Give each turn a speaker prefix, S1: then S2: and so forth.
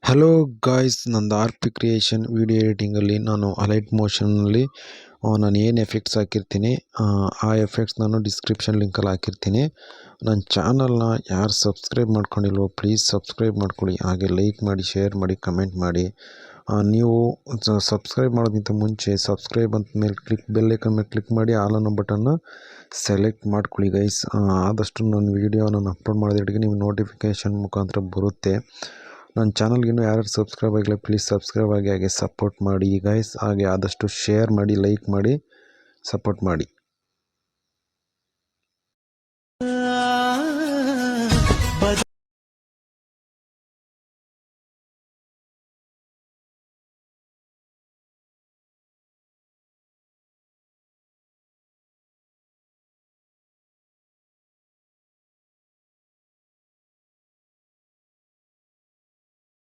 S1: Hello guys, ನಂದು R P creation video ಎಡಿಟಿಂಗಲ್ಲಿ ನಾನು Alight ಮೋಷನ್ನಲ್ಲಿ ನಾನು ಏನು ಎಫೆಕ್ಟ್ಸ್ ಹಾಕಿರ್ತೀನಿ ಆ ಎಫೆಕ್ಟ್ಸ್ ನಾನು ಡಿಸ್ಕ್ರಿಪ್ಷನ್ ಲಿಂಕಲ್ಲಿ ಹಾಕಿರ್ತೀನಿ. ನನ್ನ ಚಾನಲ್ನ ಯಾರು ಸಬ್ಸ್ಕ್ರೈಬ್ ಮಾಡ್ಕೊಂಡಿಲ್ವೋ ಪ್ಲೀಸ್ ಸಬ್ಸ್ಕ್ರೈಬ್ ಮಾಡ್ಕೊಳ್ಳಿ, ಹಾಗೆ ಲೈಕ್ ಮಾಡಿ, ಶೇರ್ ಮಾಡಿ, ಕಮೆಂಟ್ ಮಾಡಿ. ನೀವು ಸಬ್ಸ್ಕ್ರೈಬ್ ಮಾಡೋದಕ್ಕಿಂತ ಮುಂಚೆ ಸಬ್ಸ್ಕ್ರೈಬ್ ಅಂತ ಮೇಲೆ ಬೆಲ್ ಐಕನ್ ಮೇಲೆ ಕ್ಲಿಕ್ ಮಾಡಿ ಆಲ್ ಅನ್ನೋ ಬಟನ್ನ ಸೆಲೆಕ್ಟ್ ಮಾಡ್ಕೊಳ್ಳಿ ಗೈಸ್. ಆದಷ್ಟು ನನ್ನ ವೀಡಿಯೋ ನಾನು ಅಪ್ಲೋಡ್ ಮಾಡೋದಕ್ಕೆ ನಿಮ್ಗೆ ನೋಟಿಫಿಕೇಷನ್ ಮುಖಾಂತರ ಬರುತ್ತೆ. ನನ್ನ ಚಾನಲ್ಗೆ ಇನ್ನೂ ಯಾರು ಸಬ್ಸ್ಕ್ರೈಬ್ ಆಗಿಲ್ಲ ಪ್ಲೀಸ್ ಸಬ್ಸ್ಕ್ರೈಬ್ ಆಗಿ, ಹಾಗೆ ಸಪೋರ್ಟ್ ಮಾಡಿ ಗೈಸ್. ಹಾಗೆ ಆದಷ್ಟು ಶೇರ್ ಮಾಡಿ, ಲೈಕ್ ಮಾಡಿ, ಸಪೋರ್ಟ್ ಮಾಡಿ.